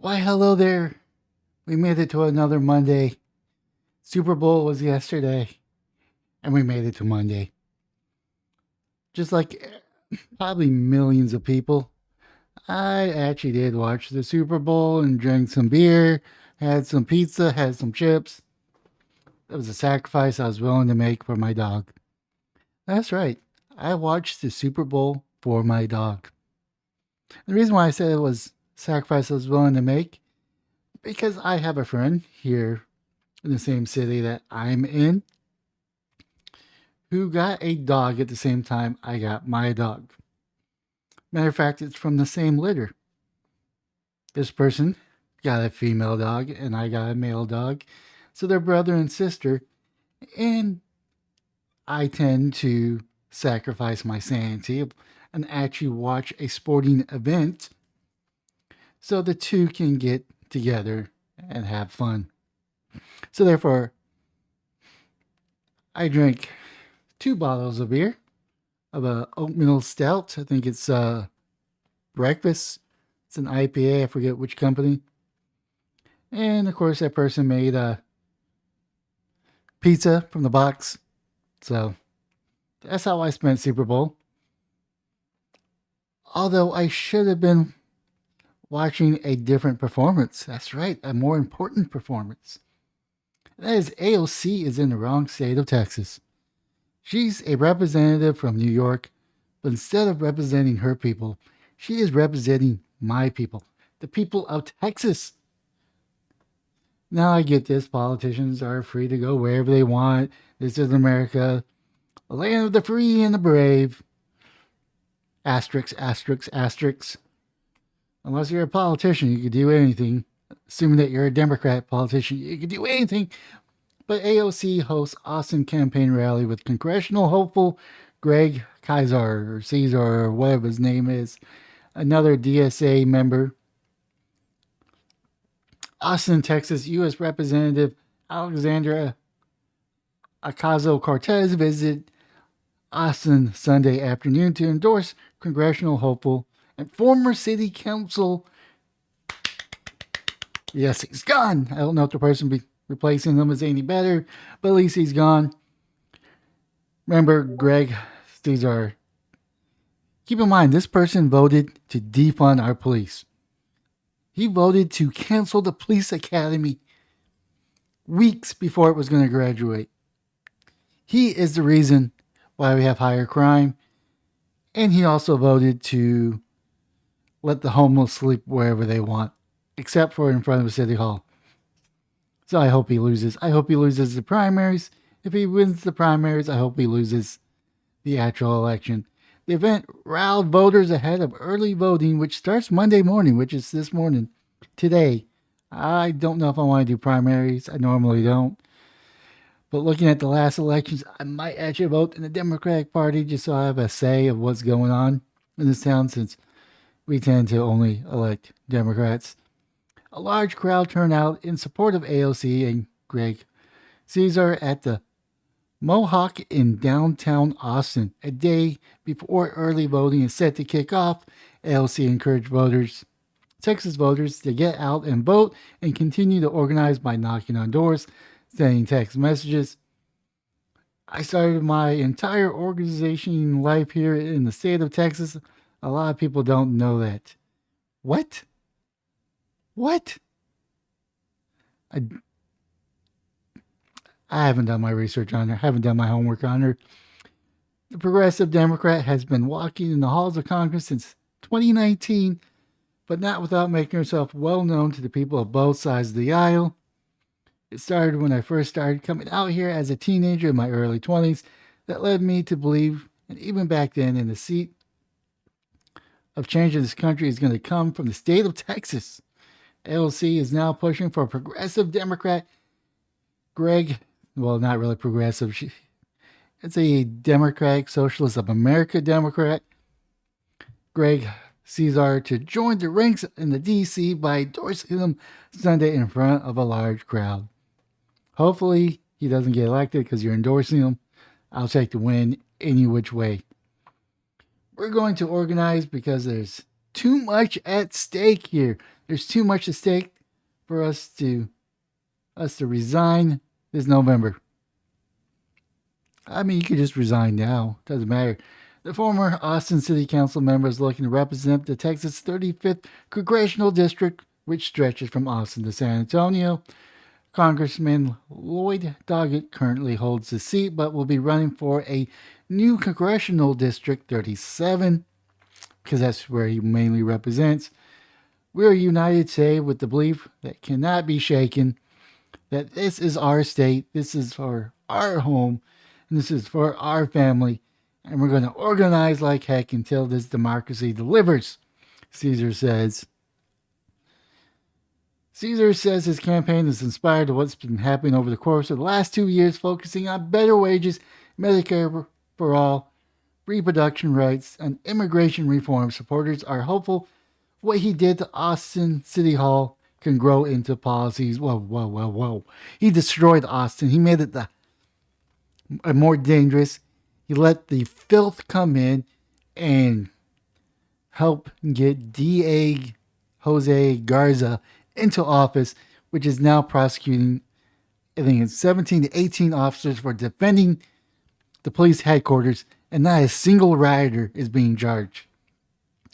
Why, hello there. We made it to another Monday. Super Bowl was yesterday, and we made it to Monday. Just like probably millions of people, I actually did watch the Super Bowl and drank some beer, had some pizza, had some chips. That was a sacrifice I was willing to make for my dog. That's right. I watched the Super Bowl for my dog. The reason why I said it was a sacrifice I was willing to make because I have a friend here in the same city that I'm in who got a dog at the same time I got my dog. Matter of fact, it's from the same litter. This person got a female dog and I got a male dog. So they're brother and sister. And I tend to sacrifice my sanity and actually watch a sporting event so the two can get together and have fun. So therefore, I drink 2 bottles of beer of a oatmeal stout. I think it's breakfast. It's an IPA. I forget which company. And of course, that person made a pizza from the box. So that's how I spent Super Bowl. Although I should have been watching a different performance. That's right, a more important performance. That is, AOC is in the wrong state of Texas. She's a representative from New York, but instead of representing her people, she is representing my people, the people of Texas. Now I get this. Politicians are free to go wherever they want. This is America, the land of the free and the brave. Asterix, asterix, asterix. Unless you're a politician, you can do anything. Assuming that you're a Democrat politician, you can do anything. But AOC hosts Austin campaign rally with congressional hopeful Greg Kaiser or Caesar or whatever his name is, another DSA member. Austin, Texas, U.S. Representative Alexandra Ocasio-Cortez visited Austin Sunday afternoon to endorse congressional hopeful and former city council. Yes, he's gone. I don't know if the person replacing him is any better, but at least he's gone. Remember, Greg Caesar. Keep in mind, this person voted to defund our police. He voted to cancel the police academy weeks before it was going to graduate. He is the reason why we have higher crime. And he also voted to let the homeless sleep wherever they want, except for in front of City Hall. So I hope he loses. I hope he loses the primaries. If he wins the primaries, I hope he loses the actual election. The event riled voters ahead of early voting, which starts Monday morning, which is this morning, today. I don't know if I want to do primaries. I normally don't. But looking at the last elections, I might actually vote in the Democratic Party just so I have a say of what's going on in this town, since we tend to only elect Democrats. A large crowd turned out in support of AOC and Greg Caesar at the Mohawk in downtown Austin. A day before early voting is set to kick off, AOC encouraged Texas voters, to get out and vote and continue to organize by knocking on doors, sending text messages. I started my entire organization life here in the state of Texas. A lot of people don't know that. What? What? I, I haven't done my research on her. I haven't done my homework on her. The Progressive Democrat has been walking in the halls of Congress since 2019, but not without making herself well known to the people of both sides of the aisle. It started when I first started coming out here as a teenager in my early 20s. That led me to believe, and even back then, in the seat of change in this country is going to come from the state of Texas. AOC is now pushing for progressive Democrat Greg, well, not really progressive. It's a Democratic Socialist of America Democrat, Greg Caesar, to join the ranks in the DC by endorsing him Sunday in front of a large crowd. Hopefully, he doesn't get elected because you're endorsing him. I'll take the win any which way. We're going to organize because there's too much at stake here. There's too much at stake for us to resign this November. I mean, you could just resign now. Doesn't matter. The former Austin City Council member is looking to represent the Texas 35th Congressional District, which stretches from Austin to San Antonio. Congressman Lloyd Doggett currently holds the seat, but will be running for a new Congressional District 37, because that's where he mainly represents. We are united today with the belief that cannot be shaken that this is our state, this is for our home, and this is for our family, and we're going to organize like heck until this democracy delivers, Caesar says. Caesar says his campaign is inspired by what's been happening over the course of the last 2 years, focusing on better wages, Medicare for all, reproduction rights, and immigration reform. Supporters are hopeful what he did to Austin City Hall can grow into policies. Whoa. He destroyed Austin. He made it more dangerous. He let the filth come in and help get DA Jose Garza into office, which is now prosecuting, I think it's 17 to 18 officers for defending the police headquarters, and not a single rioter is being charged.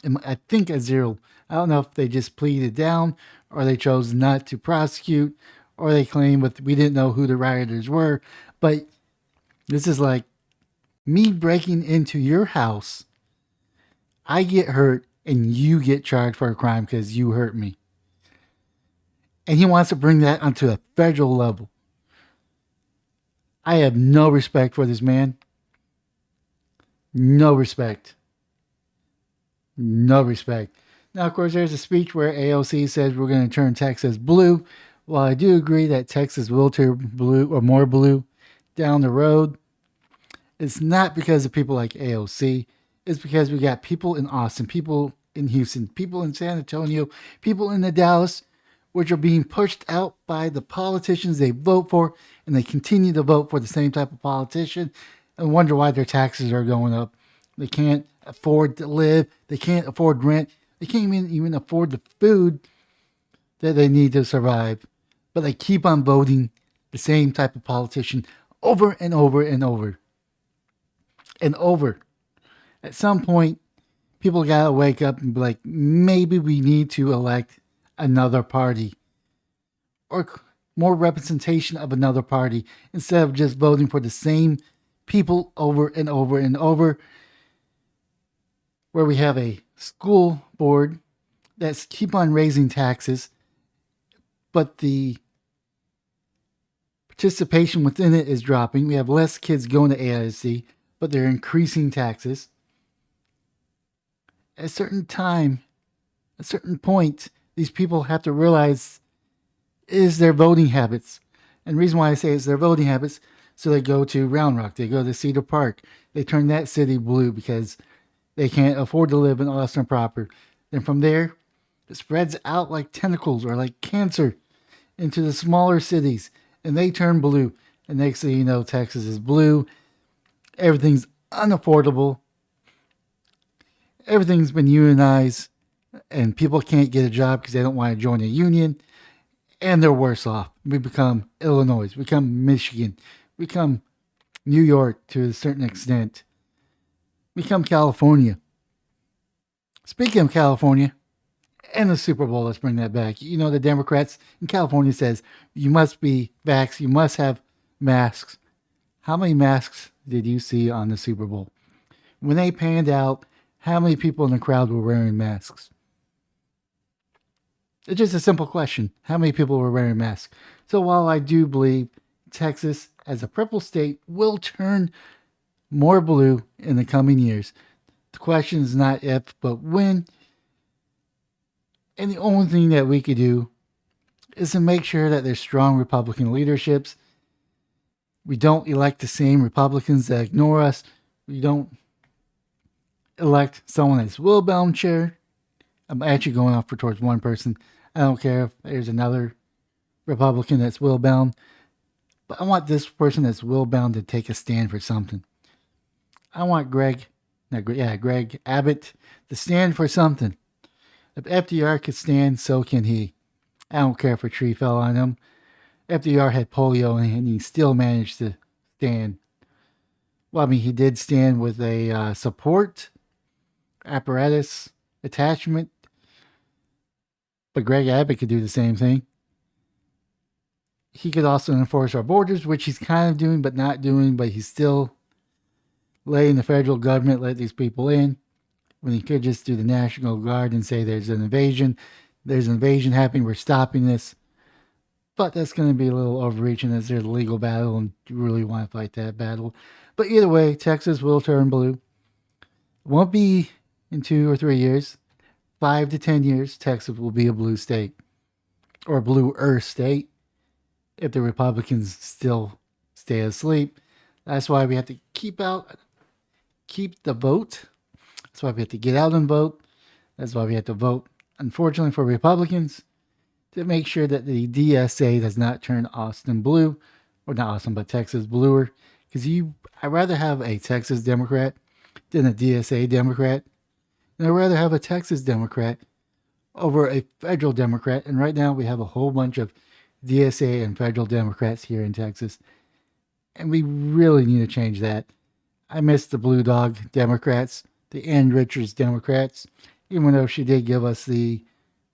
And I think at zero. I don't know if they just pleaded down, or they chose not to prosecute, or they claim we didn't know who the rioters were. But this is like me breaking into your house. I get hurt, and you get charged for a crime because you hurt me. And he wants to bring that onto a federal level. I have no respect for this man. No respect. No respect. Now, of course, there's a speech where AOC says we're going to turn Texas blue. While I do agree that Texas will turn blue or more blue down the road, it's not because of people like AOC. It's because we got people in Austin, people in Houston, people in San Antonio, people in the Dallas, which are being pushed out by the politicians they vote for, and they continue to vote for the same type of politician and wonder why their taxes are going up. They can't afford to live. They can't afford rent. They can't even afford the food that they need to survive. But they keep on voting the same type of politician over and over and over. And over. At some point, people got to wake up and be like, maybe we need to elect another party. Or more representation of another party. Instead of just voting for the same people over and over and over. Where we have a school board that's keep on raising taxes, but the participation within it is dropping. We have less kids going to AIC, but they're increasing taxes. At a certain time, a certain point, these people have to realize is their voting habits. And the reason why I say it's their voting habits, so they go to Round Rock, they go to Cedar Park, they turn that city blue because they can't afford to live in Austin proper. Then from there, it spreads out like tentacles or like cancer into the smaller cities. And they turn blue. And next thing you know, Texas is blue. Everything's unaffordable. Everything's been unionized. And people can't get a job because they don't want to join a union. And they're worse off. We become Illinois. We become Michigan. We become New York to a certain extent. Become California. Speaking of California and the Super Bowl, let's bring that back. You know, the Democrats in California says you must be vaxxed, you must have masks. How many masks did you see on the Super Bowl? When they panned out, how many people in the crowd were wearing masks? It's just a simple question. How many people were wearing masks? So while I do believe Texas, as a purple state, will turn more blue in the coming years. The question is not if, but when. And the only thing that we could do is to make sure that there's strong Republican leaderships. We don't elect the same Republicans that ignore us. We don't elect someone that's will-bound chair. I'm actually going off towards one person. I don't care if there's another Republican that's will-bound. But I want this person that's will-bound to take a stand for something. I want Greg Abbott to stand for something. If FDR could stand, so can he. I don't care if a tree fell on him. FDR had polio and he still managed to stand. Well, I mean, he did stand with a support apparatus attachment, but Greg Abbott could do the same thing. He could also enforce our borders, which he's kind of doing but not doing, but he's still letting the federal government let these people in when he could just do the National Guard and say there's an invasion. There's an invasion happening. We're stopping this. But that's going to be a little overreaching as there's a legal battle and you really want to fight that battle. But either way, Texas will turn blue. It won't be in 2 or 3 years. 5 to 10 years, Texas will be a blue state or a bluer state if the Republicans still stay asleep. That's why we have to keep the vote. That's why we have to get out and vote. That's why we have to vote, unfortunately, for Republicans to make sure that the DSA does not turn Austin blue, or not Austin, but Texas bluer. Because I'd rather have a Texas Democrat than a DSA Democrat. And I'd rather have a Texas Democrat over a federal Democrat. And right now we have a whole bunch of DSA and federal Democrats here in Texas. And we really need to change that. I miss the Blue Dog Democrats, the Ann Richards Democrats, even though she did give us the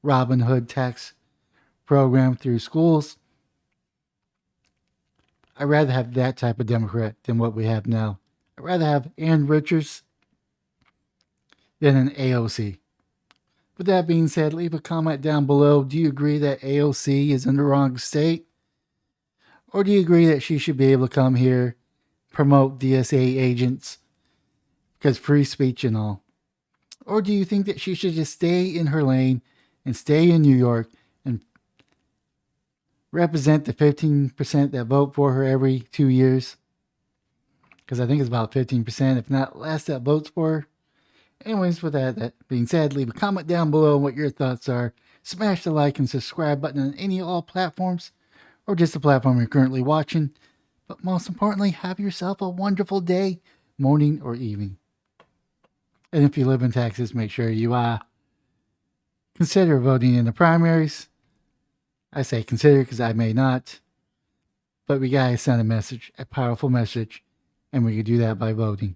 Robin Hood tax program through schools. I'd rather have that type of Democrat than what we have now. I'd rather have Ann Richards than an AOC. With that being said, leave a comment down below. Do you agree that AOC is in the wrong state? Or do you agree that she should be able to come here, promote DSA agents, because free speech and all? Or do you think that she should just stay in her lane and stay in New York and represent the 15% that vote for her every 2 years? Because I think it's about 15%, if not less, that votes for her. Anyways, with that being said, leave a comment down below on what your thoughts are. Smash the like and subscribe button on any all platforms, or just the platform you're currently watching. But most importantly, have yourself a wonderful day, morning, or evening. And if you live in Texas, make sure you consider voting in the primaries. I say consider because I may not. But we gotta send a message, a powerful message, and we can do that by voting.